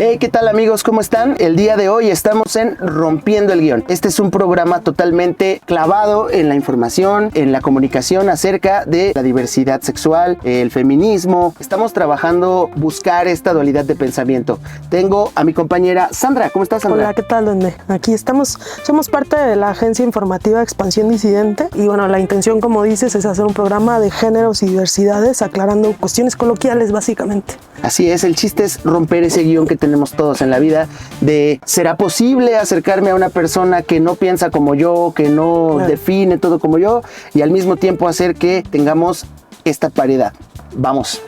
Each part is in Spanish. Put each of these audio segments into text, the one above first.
Hey, ¿qué tal amigos? ¿Cómo están? El día de hoy estamos en Rompiendo el Guión. Este es un programa totalmente clavado en la información, en la comunicación acerca de la diversidad sexual, el feminismo. Estamos trabajando buscar esta dualidad de pensamiento. Tengo a mi compañera Sandra. ¿Cómo estás, Sandra? Hola, ¿qué tal, Donde? Aquí estamos, somos parte de la agencia informativa Expansión Disidente y bueno, la intención, como dices, es hacer un programa de géneros y diversidades aclarando cuestiones coloquiales básicamente. Así es, el chiste es romper ese guión que tenemos todos en la vida de ¿será posible acercarme a una persona que no piensa como yo, que no define todo como yo y al mismo tiempo hacer que tengamos esta paridad? Vamos.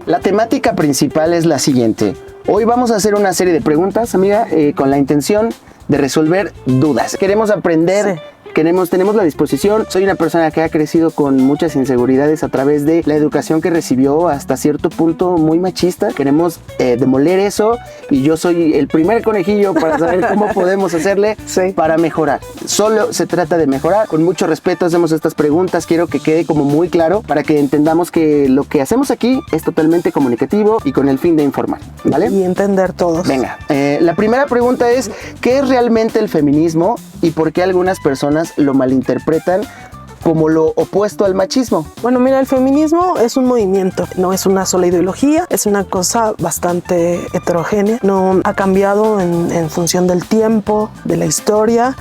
La temática principal es la siguiente. Hoy vamos a hacer una serie de preguntas, amiga, con la intención de resolver dudas. Queremos aprender. Sí. Tenemos la disposición. Soy una persona que ha crecido con muchas inseguridades a través de la educación que recibió hasta cierto punto muy machista. Queremos demoler eso y yo soy el primer conejillo para saber cómo podemos hacerle para mejorar. Solo se trata de mejorar. Con mucho respeto hacemos estas preguntas. Quiero que quede como muy claro para que entendamos que lo que hacemos aquí es totalmente comunicativo y con el fin de informar, ¿vale? Y entender todos. Venga, la primera pregunta es ¿qué es realmente el feminismo y por qué algunas personas lo malinterpretan como lo opuesto al machismo? Bueno, mira, el feminismo es un movimiento, no es una sola ideología, es una cosa bastante heterogénea, no ha cambiado en función del tiempo, de la historia.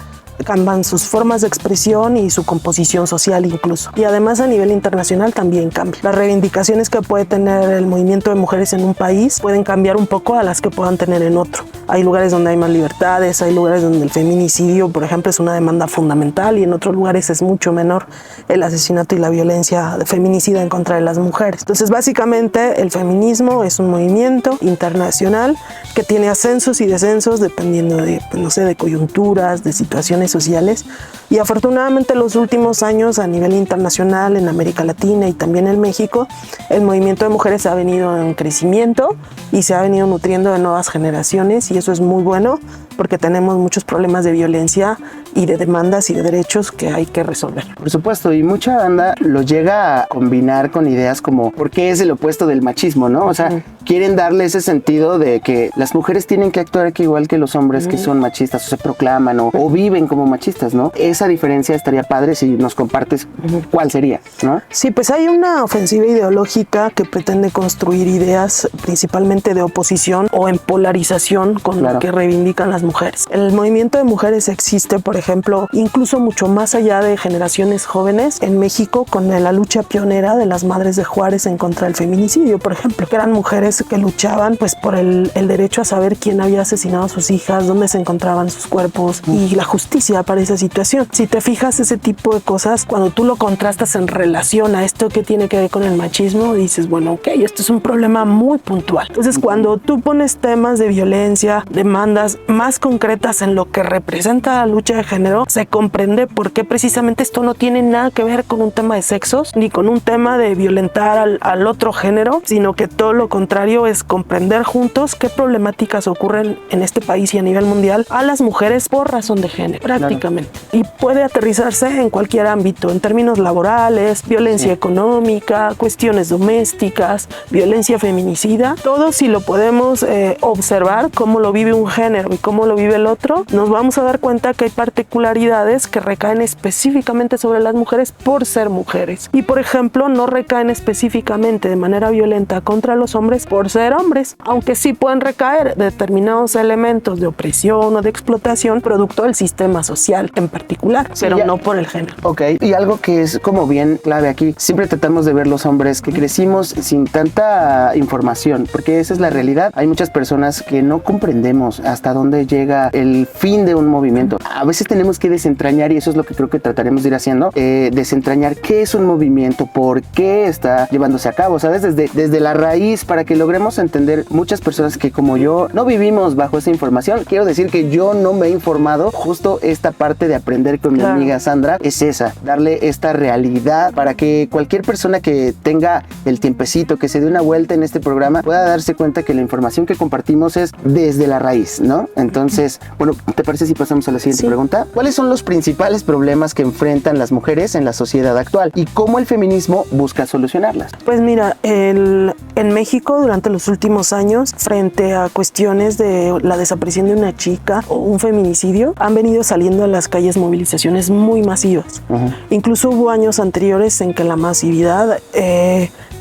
Cambian sus formas de expresión y su composición social incluso. Y además a nivel internacional también cambia. Las reivindicaciones que puede tener el movimiento de mujeres en un país pueden cambiar un poco a las que puedan tener en otro. Hay lugares donde hay más libertades, hay lugares donde el feminicidio, por ejemplo, es una demanda fundamental y en otros lugares es mucho menor el asesinato y la violencia feminicida en contra de las mujeres. Entonces, básicamente, el feminismo es un movimiento internacional que tiene ascensos y descensos dependiendo de, no sé, de coyunturas, de situaciones sociales y afortunadamente en los últimos años a nivel internacional en América Latina y también en México el movimiento de mujeres ha venido en crecimiento y se ha venido nutriendo de nuevas generaciones y eso es muy bueno porque tenemos muchos problemas de violencia y de demandas y de derechos que hay que resolver. Por supuesto, y mucha banda lo llega a combinar con ideas como ¿por qué es el opuesto del machismo, no? O sea, quieren darle ese sentido de que las mujeres tienen que actuar aquí igual que los hombres que son machistas o se proclaman o viven como machistas, ¿no? Esa diferencia estaría padre si nos compartes cuál sería, ¿no? Sí, pues hay una ofensiva ideológica que pretende construir ideas principalmente de oposición o en polarización con lo que reivindican las mujeres. El movimiento de mujeres existe, por ejemplo, incluso mucho más allá de generaciones jóvenes en México con la lucha pionera de las madres de Juárez en contra del feminicidio, por ejemplo, que eran mujeres que luchaban pues por el derecho a saber quién había asesinado a sus hijas, dónde se encontraban sus cuerpos y la justicia para esa situación. Si te fijas ese tipo de cosas, cuando tú lo contrastas en relación a esto que tiene que ver con el machismo, dices, bueno, ok, esto es un problema muy puntual. Entonces, cuando tú pones temas de violencia, demandas más concretas en lo que representa la lucha de género, se comprende por qué precisamente esto no tiene nada que ver con un tema de sexos, ni con un tema de violentar al otro género, sino que todo lo contrario es comprender juntos qué problemáticas ocurren en este país y a nivel mundial a las mujeres por razón de género, prácticamente. Y puede aterrizarse en cualquier ámbito, en términos laborales, violencia económica, cuestiones domésticas, violencia feminicida. Todo si lo podemos observar cómo lo vive un género y cómo lo vive el otro, nos vamos a dar cuenta que hay particularidades que recaen específicamente sobre las mujeres por ser mujeres. Y por ejemplo, no recaen específicamente de manera violenta contra los hombres por ser hombres, aunque sí pueden recaer determinados elementos de opresión o de explotación producto del sistema social en particular, pero no por el género. Ok, y algo que es como bien clave aquí, siempre tratamos de ver los hombres que crecimos sin tanta información, porque esa es la realidad. Hay muchas personas que no comprendemos hasta dónde llega el fin de un movimiento. A veces tenemos que desentrañar, y eso es lo que creo que trataremos de ir haciendo, desentrañar qué es un movimiento, por qué está llevándose a cabo, ¿sabes? Desde la raíz, para que logremos entender muchas personas que como yo no vivimos bajo esa información. Quiero decir que yo no me he informado. Justo esta parte de aprender con mi amiga Sandra es esa, darle esta realidad para que cualquier persona que tenga el tiempecito, que se dé una vuelta en este programa, pueda darse cuenta que la información que compartimos es desde la raíz, ¿no? Entonces Entonces, bueno, ¿te parece si pasamos a la siguiente pregunta? ¿Cuáles son los principales problemas que enfrentan las mujeres en la sociedad actual y cómo el feminismo busca solucionarlas? Pues mira, en México durante los últimos años, frente a cuestiones de la desaparición de una chica o un feminicidio, han venido saliendo a las calles movilizaciones muy masivas. Incluso hubo años anteriores en que la masividad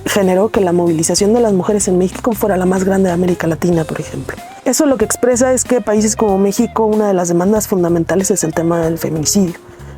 generó que la movilización de las mujeres en México fuera la más grande de América Latina, por ejemplo. Eso lo que expresa es que países como México, una de las demandas fundamentales es el tema del feminicidio,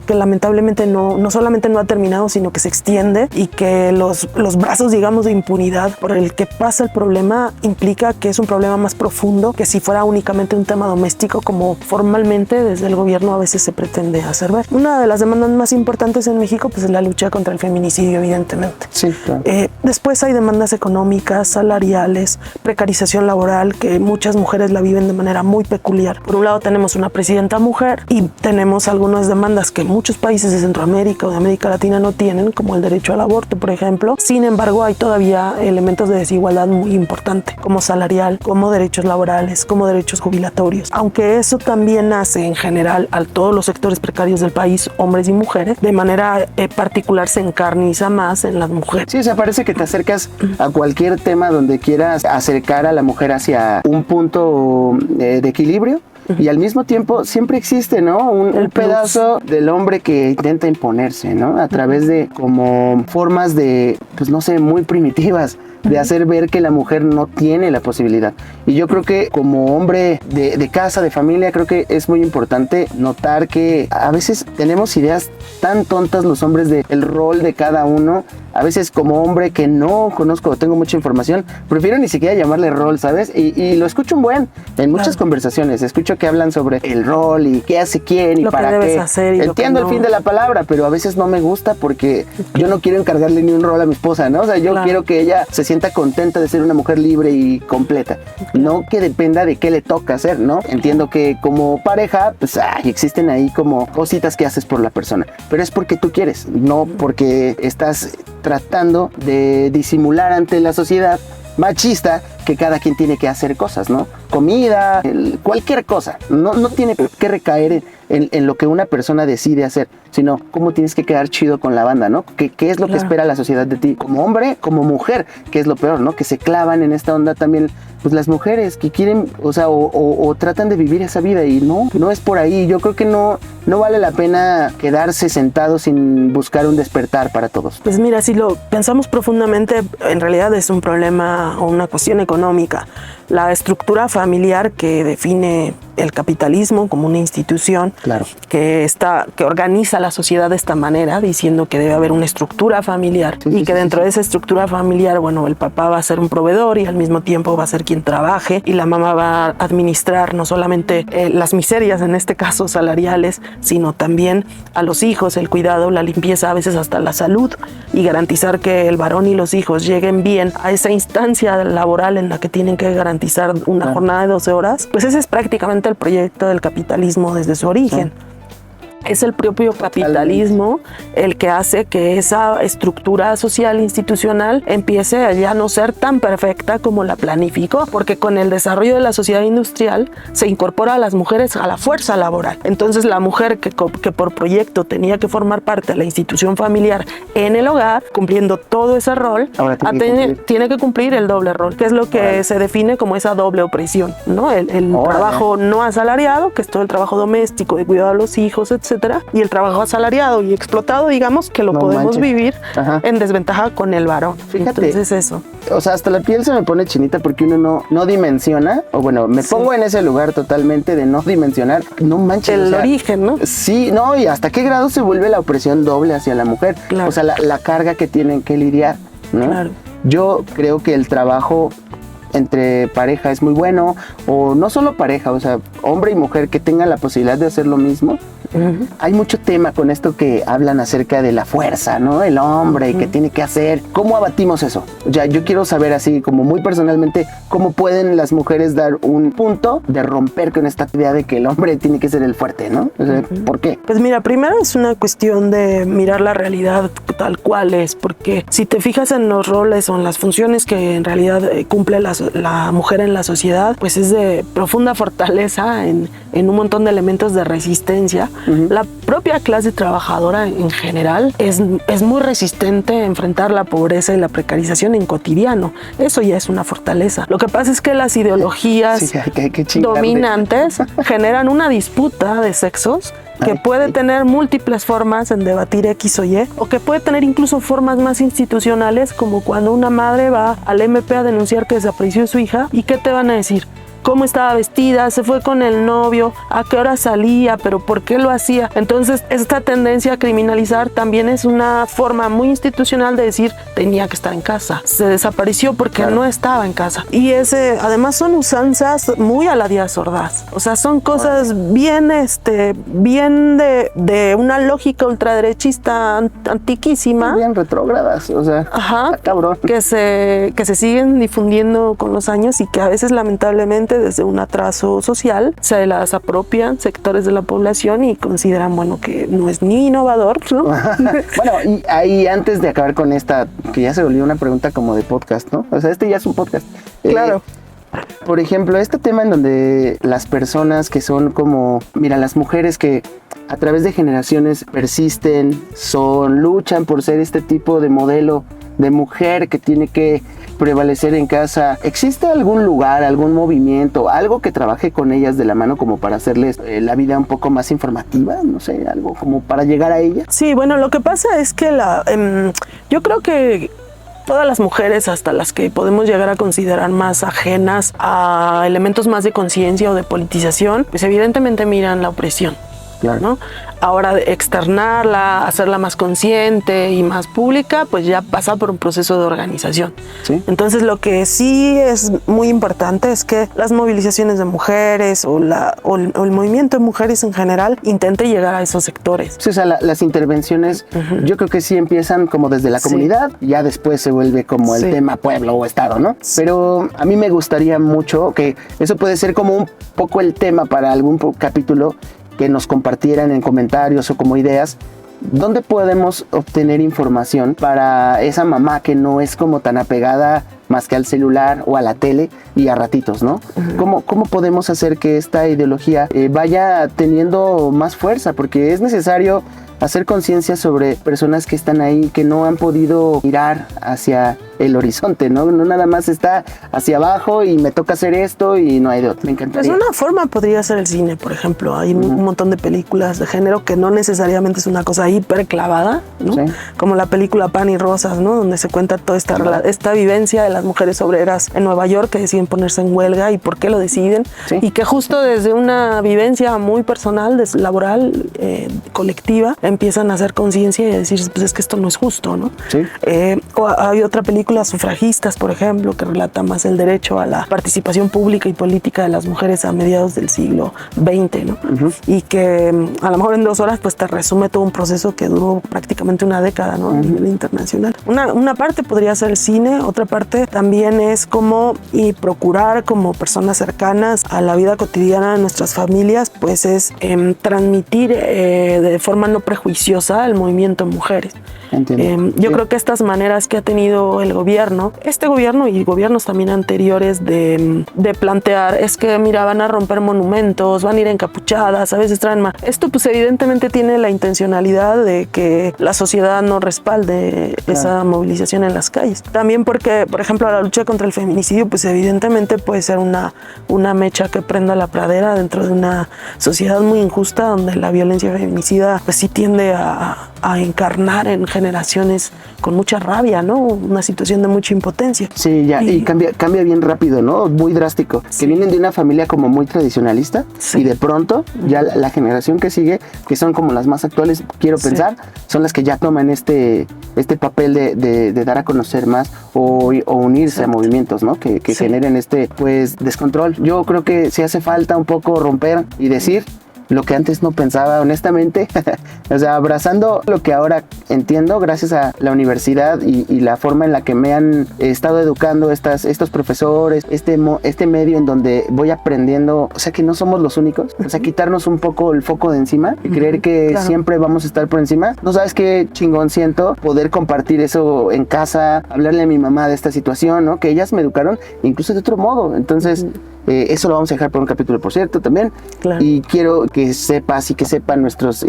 que lamentablemente no solamente no ha terminado, sino que se extiende, y que los brazos, digamos, de impunidad por el que pasa el problema implica que es un problema más profundo que si fuera únicamente un tema doméstico, como formalmente desde el gobierno a veces se pretende hacer ver. Una de las demandas más importantes en México pues es la lucha contra el feminicidio, evidentemente. Sí, claro. Después hay demandas económicas, salariales, precarización laboral, que muchas mujeres la viven de manera muy peculiar. Por un lado tenemos una presidenta mujer y tenemos algunas demandas que muchos países de Centroamérica o de América Latina no tienen, como el derecho al aborto, por ejemplo. Sin embargo, hay todavía elementos de desigualdad muy importante, como salarial, como derechos laborales, como derechos jubilatorios. Aunque eso también nace en general a todos los sectores precarios del país, hombres y mujeres, de manera particular se encarniza más en las mujeres. Sí, o sea, parece que te acercas a cualquier tema donde quieras acercar a la mujer hacia un punto de equilibrio. Y al mismo tiempo siempre existe, ¿no? Un pedazo del hombre que intenta imponerse, ¿no? A través de como formas de, pues no sé, muy primitivas, de hacer ver que la mujer no tiene la posibilidad. Y yo creo que como hombre de casa, de familia, creo que es muy importante notar que a veces tenemos ideas tan tontas los hombres del rol de cada uno. A veces como hombre que no conozco o tengo mucha información, prefiero ni siquiera llamarle rol, ¿sabes? Y lo escucho en muchas conversaciones. Escucho que hablan sobre el rol y qué hace quién y lo para que debes qué. Hacer y entiendo el fin de la palabra, pero a veces no me gusta porque yo no quiero encargarle ni un rol a mi esposa, ¿no? O sea, yo quiero que ella se sienta contenta de ser una mujer libre y completa. No que dependa de qué le toca hacer, ¿no? Entiendo que como pareja, pues existen ahí como cositas que haces por la persona, pero es porque tú quieres, no porque estás tratando de disimular ante la sociedad machista que cada quien tiene que hacer cosas, ¿no? Comida, cualquier cosa. No tiene que recaer en lo que una persona decide hacer, sino cómo tienes que quedar chido con la banda, ¿no? ¿Qué es lo que espera la sociedad de ti? Como hombre, como mujer, que es lo peor, ¿no? Que se clavan en esta onda también, pues las mujeres que quieren, o sea, o tratan de vivir esa vida y no es por ahí. Yo creo que no vale la pena quedarse sentado sin buscar un despertar para todos. Pues mira, si lo pensamos profundamente, en realidad es un problema o una cuestión económica. La estructura familiar que define el capitalismo como una institución que organiza la sociedad de esta manera, diciendo que debe haber una estructura familiar y que dentro de esa estructura familiar, bueno, el papá va a ser un proveedor y al mismo tiempo va a ser quien trabaje, y la mamá va a administrar no solamente las miserias, en este caso salariales, sino también a los hijos, el cuidado, la limpieza, a veces hasta la salud, y garantizar que el varón y los hijos lleguen bien a esa instancia laboral en la que tienen que garantizar una jornada de 12 horas, pues ese es prácticamente el proyecto del capitalismo desde su origen. Es el propio capitalismo el que hace que esa estructura social institucional empiece a ya no ser tan perfecta como la planificó, porque con el desarrollo de la sociedad industrial se incorpora a las mujeres a la fuerza laboral. Entonces la mujer que por proyecto tenía que formar parte de la institución familiar en el hogar, cumpliendo todo ese rol, tiene que cumplir el doble rol, que es lo que se define como esa doble opresión, ¿no? El trabajo no asalariado, que es todo el trabajo doméstico, de cuidado a los hijos, etc. Y el trabajo asalariado y explotado, digamos, que lo podemos vivir en desventaja con el varón. Fíjate, entonces eso. O sea, hasta la piel se me pone chinita porque uno no dimensiona, o bueno, me pongo en ese lugar totalmente de no dimensionar, no manches. El origen, ¿no? Sí, no, y hasta qué grado se vuelve la opresión doble hacia la mujer. Claro. O sea, la carga que tienen que lidiar, ¿no? Claro. Yo creo que el trabajo entre pareja es muy bueno, o no solo pareja, o sea, hombre y mujer que tengan la posibilidad de hacer lo mismo, Hay mucho tema con esto que hablan acerca de la fuerza, ¿no? El hombre, que tiene que hacer. ¿Cómo abatimos eso? Ya, yo quiero saber así, como muy personalmente, cómo pueden las mujeres dar un punto de romper con esta idea de que el hombre tiene que ser el fuerte, ¿no? O sea, ¿por qué? Pues mira, primero es una cuestión de mirar la realidad tal cual es, porque si te fijas en los roles o en las funciones que en realidad cumple la mujer en la sociedad, pues es de profunda fortaleza en un montón de elementos de resistencia. La propia clase trabajadora en general es muy resistente a enfrentar la pobreza y la precarización en cotidiano. Eso ya es una fortaleza. Lo que pasa es que las ideologías dominantes generan una disputa de sexos que puede tener múltiples formas en debatir X o Y, o que puede tener incluso formas más institucionales, como cuando una madre va al MP a denunciar que desapareció su hija. ¿Y qué te van a decir? ¿Cómo estaba vestida? ¿Se fue con el novio? ¿A qué hora salía? ¿Pero por qué lo hacía? Entonces, esta tendencia a criminalizar también es una forma muy institucional de decir tenía que estar en casa. Se desapareció porque no estaba en casa. Y además son usanzas muy a la Díaz Ordaz. O sea, son cosas bien de una lógica ultraderechista antiquísima. Bien retrógradas, o sea, cabrón. Que se siguen difundiendo con los años y que a veces lamentablemente desde un atraso social se las apropian sectores de la población y consideran, bueno, que no es ni innovador, ¿no? Bueno, y ahí antes de acabar con esta, que ya se volvió una pregunta como de podcast, ¿no? O sea, ya es un podcast. Claro. Por ejemplo, este tema en donde las personas que son como, mira, las mujeres que a través de generaciones persisten, luchan por ser este tipo de modelo de mujer que tiene que prevalecer en casa. ¿Existe algún lugar, algún movimiento, algo que trabaje con ellas de la mano como para hacerles la vida un poco más informativa? No sé, algo como para llegar a ellas. Sí, bueno, lo que pasa es que yo creo que todas las mujeres, hasta las que podemos llegar a considerar más ajenas a elementos más de conciencia o de politización, pues evidentemente miran la opresión. Claro. ¿No? Ahora externarla, hacerla más consciente y más pública, pues ya pasa por un proceso de organización. ¿Sí? Entonces lo que sí es muy importante es que las movilizaciones de mujeres o el movimiento de mujeres en general intente llegar a esos sectores. Sí, o sea, las intervenciones yo creo que sí empiezan como desde la comunidad, ya después se vuelve como el tema pueblo o estado, ¿no? Sí. Pero a mí me gustaría mucho que eso puede ser como un poco el tema para algún capítulo, que nos compartieran en comentarios o como ideas, ¿dónde podemos obtener información para esa mamá que no es como tan apegada más que al celular o a la tele y a ratitos, ¿no? ¿Cómo podemos hacer que esta ideología vaya teniendo más fuerza? Porque es necesario hacer conciencia sobre personas que están ahí, que no han podido mirar hacia el horizonte, ¿no? No nada más está hacia abajo y me toca hacer esto y no hay de otro. Me encantaría. Pues una forma podría ser el cine, por ejemplo. Hay un montón de películas de género que no necesariamente es una cosa hiper clavada, ¿no? Sí. Como la película Pan y Rosas, ¿no? Donde se cuenta toda esta vivencia de las mujeres obreras en Nueva York que deciden ponerse en huelga y por qué lo deciden. Sí. Y que justo desde una vivencia muy personal, laboral, colectiva, empiezan a hacer conciencia y a decir, pues es que esto no es justo, ¿no? Sí. O hay otra película, Sufragistas, por ejemplo, que relata más el derecho a la participación pública y política de las mujeres a mediados del siglo XX, ¿no? Y que a lo mejor en 2 horas pues te resume todo un proceso que duró prácticamente una década, ¿no? A nivel internacional. Una parte podría ser el cine, otra parte también es procurar como personas cercanas a la vida cotidiana de nuestras familias, pues es transmitir de forma no prejuiciosa el movimiento mujeres. Yo creo que estas maneras que ha tenido este gobierno y gobiernos también anteriores de plantear, es que mira, van a romper monumentos, van a ir encapuchadas, a veces traen más. Esto pues evidentemente tiene la intencionalidad de que la sociedad no respalde esa movilización en las calles. También porque, por ejemplo, la lucha contra el feminicidio pues evidentemente puede ser una mecha que prenda la pradera dentro de una sociedad muy injusta donde la violencia feminicida pues sí tiende a encarnar en generaciones con mucha rabia, ¿no? Una situación de mucha impotencia. Sí, ya, y cambia bien rápido, ¿no? Muy drástico. Sí. Que vienen de una familia como muy tradicionalista y de pronto ya la generación que sigue, que son como las más actuales, quiero pensar, son las que ya toman este papel de dar a conocer más o unirse a movimientos, ¿no? Que generen pues descontrol. Yo creo que sí hace falta un poco romper y decir, lo que antes no pensaba, honestamente. O sea, abrazando lo que ahora entiendo gracias a la universidad y la forma en la que me han estado educando estos profesores, este medio en donde voy aprendiendo, o sea, que no somos los únicos, o sea, quitarnos un poco el foco de encima y creer que siempre vamos a estar por encima. No sabes qué chingón siento poder compartir eso en casa, hablarle a mi mamá de esta situación, ¿no? Que ellas me educaron incluso de otro modo. Entonces, eso lo vamos a dejar por un capítulo, por cierto, también. Claro. Y quiero que sepas y que sepan nuestros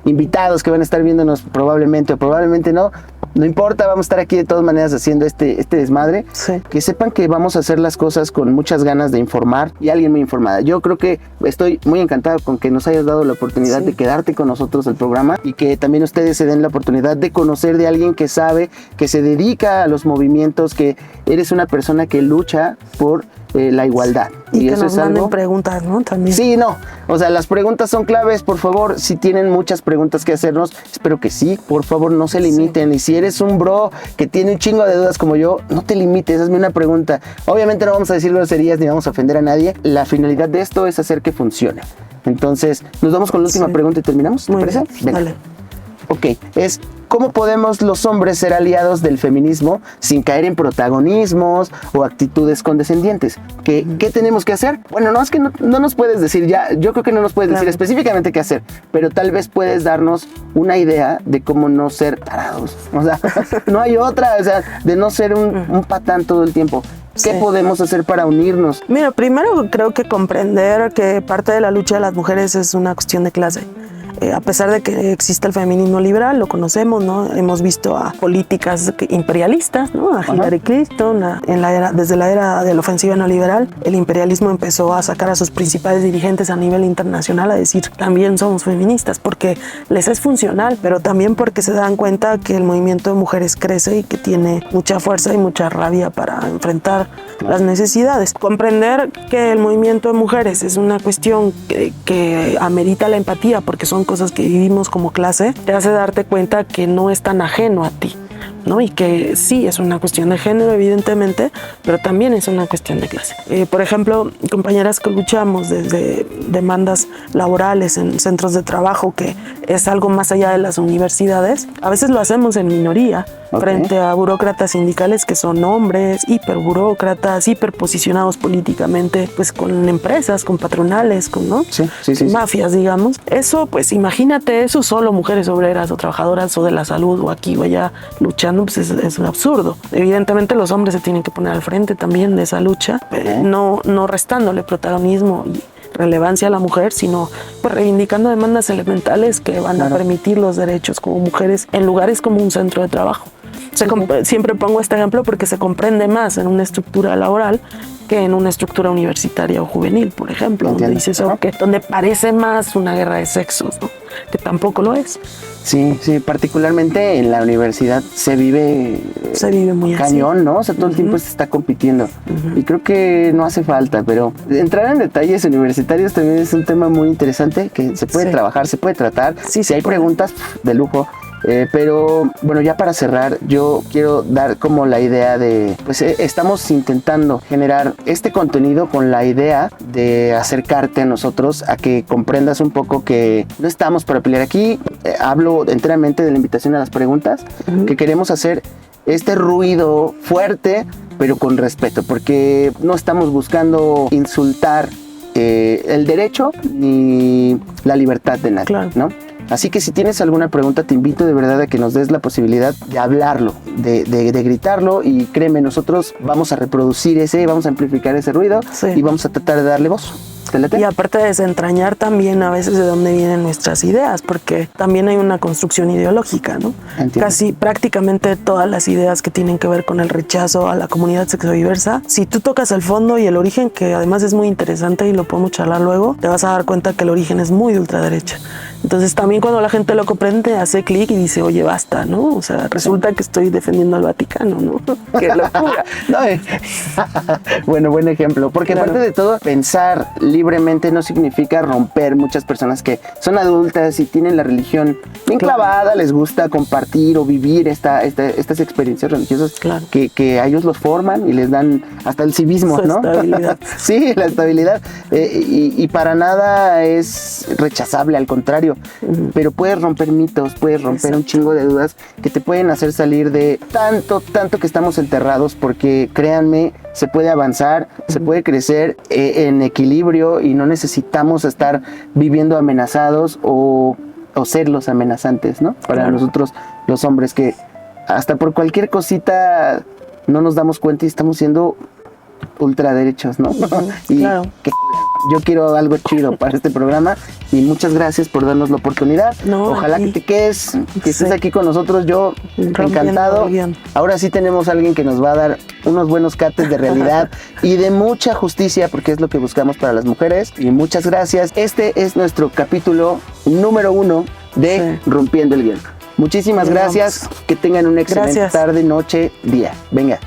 invitados que van a estar viéndonos probablemente o probablemente no. No importa, vamos a estar aquí de todas maneras haciendo este desmadre. Sí. Que sepan que vamos a hacer las cosas con muchas ganas de informar y alguien muy informada. Yo creo que estoy muy encantado con que nos hayas dado la oportunidad de quedarte con nosotros el programa y que también ustedes se den la oportunidad de conocer de alguien que sabe, que se dedica a los movimientos, que eres una persona que lucha por la igualdad. Y que eso nos manden preguntas, ¿no? También. Sí, no. O sea, las preguntas son claves. Por favor, si tienen muchas preguntas que hacernos, espero que sí. Por favor, no se limiten. Y si eres un bro que tiene un chingo de dudas como yo, no te limites. Hazme una pregunta. Obviamente no vamos a decir groserías ni vamos a ofender a nadie. La finalidad de esto es hacer que funcione. Entonces, nos vamos con la última pregunta y terminamos. ¿Te parece? Venga. Vale. Ok, ¿cómo podemos los hombres ser aliados del feminismo sin caer en protagonismos o actitudes condescendientes? ¿Qué tenemos que hacer? Bueno, no es que no nos puedes decir ya, yo creo que no nos puedes decir específicamente qué hacer, pero tal vez puedes darnos una idea de cómo no ser tarados. O sea, no hay otra, o sea, de no ser un patán todo el tiempo. ¿Qué podemos hacer para unirnos? Mira, primero creo que comprender que parte de la lucha de las mujeres es una cuestión de clase. A pesar de que existe el feminismo liberal, lo conocemos, ¿no? Hemos visto a políticas imperialistas, ¿no? A Hillary Clinton, desde la era de la ofensiva neoliberal, el imperialismo empezó a sacar a sus principales dirigentes a nivel internacional a decir, también somos feministas, porque les es funcional, pero también porque se dan cuenta que el movimiento de mujeres crece y que tiene mucha fuerza y mucha rabia para enfrentar las necesidades. Comprender que el movimiento de mujeres es una cuestión que amerita la empatía, porque son cosas que vivimos como clase, te hace darte cuenta que no es tan ajeno a ti, ¿no? Y que sí, es una cuestión de género, evidentemente, pero también es una cuestión de clase. Por ejemplo, compañeras que luchamos desde demandas laborales en centros de trabajo, que es algo más allá de las universidades, a veces lo hacemos en minoría, frente a burócratas sindicales que son hombres, hiperburócratas, hiperposicionados políticamente, pues con empresas, con patronales, con mafias, digamos. Eso, pues imagínate eso solo mujeres obreras o trabajadoras o de la salud o aquí o allá luchando, pues es un absurdo. Evidentemente los hombres se tienen que poner al frente también de esa lucha, no restándole protagonismo y relevancia a la mujer, sino pues reivindicando demandas elementales que van a permitir los derechos como mujeres en lugares como un centro de trabajo. Siempre pongo este ejemplo porque se comprende más en una estructura laboral que en una estructura universitaria o juvenil, por ejemplo, donde dices, donde parece más una guerra de sexos, ¿no? Que tampoco lo es. Sí, particularmente en la universidad se vive muy cañón, ¿no? O sea, todo el tiempo se está compitiendo. Y creo que no hace falta, pero entrar en detalles universitarios también es un tema muy interesante que se puede trabajar, se puede tratar. Si hay preguntas, de lujo. Pero bueno, ya para cerrar, yo quiero dar como la idea de, pues estamos intentando generar este contenido con la idea de acercarte a nosotros, a que comprendas un poco que no estamos para pelear aquí. Hablo enteramente de la invitación a las preguntas, que queremos hacer este ruido fuerte, pero con respeto, porque no estamos buscando insultar el derecho ni la libertad de nadie, ¿no? Así que si tienes alguna pregunta, te invito de verdad a que nos des la posibilidad de hablarlo, de gritarlo, y créeme, nosotros vamos a reproducir vamos a amplificar ese ruido y vamos a tratar de darle voz. Y aparte de desentrañar también a veces de dónde vienen nuestras ideas, porque también hay una construcción ideológica, ¿no? Entiendo. Casi prácticamente todas las ideas que tienen que ver con el rechazo a la comunidad sexodiversa, si tú tocas el fondo y el origen, que además es muy interesante y lo podemos charlar luego, te vas a dar cuenta que el origen es muy de ultraderecha. Entonces también cuando la gente lo comprende hace clic y dice, oye, basta, ¿no? O sea, resulta que estoy defendiendo al Vaticano, ¿no? ¡Qué locura! No, bueno, buen ejemplo. Porque aparte de todo, pensar libremente no significa romper. Muchas personas que son adultas y tienen la religión bien clavada, les gusta compartir o vivir estas experiencias religiosas que a ellos los forman y les dan hasta el civismo, ¿no? Estabilidad. Sí, la estabilidad. Y para nada es rechazable, al contrario. Pero puedes romper mitos, puedes romper un chingo de dudas que te pueden hacer salir de tanto que estamos enterrados, porque créanme, se puede avanzar, se puede crecer en equilibrio y no necesitamos estar viviendo amenazados o ser los amenazantes, ¿no? Para nosotros los hombres, que hasta por cualquier cosita no nos damos cuenta y estamos siendo ultraderechos, ¿no? Y yo quiero algo chido para este programa y muchas gracias por darnos la oportunidad. Ojalá que te quedes, que estés aquí con nosotros. Yo encantado. Ahora sí tenemos a alguien que nos va a dar unos buenos cates de realidad y de mucha justicia, porque es lo que buscamos para las mujeres. Y muchas gracias. Este es nuestro capítulo número 1 de Rompiendo el Guión. Muchísimas gracias. Que tengan una excelente tarde, noche, día. Venga.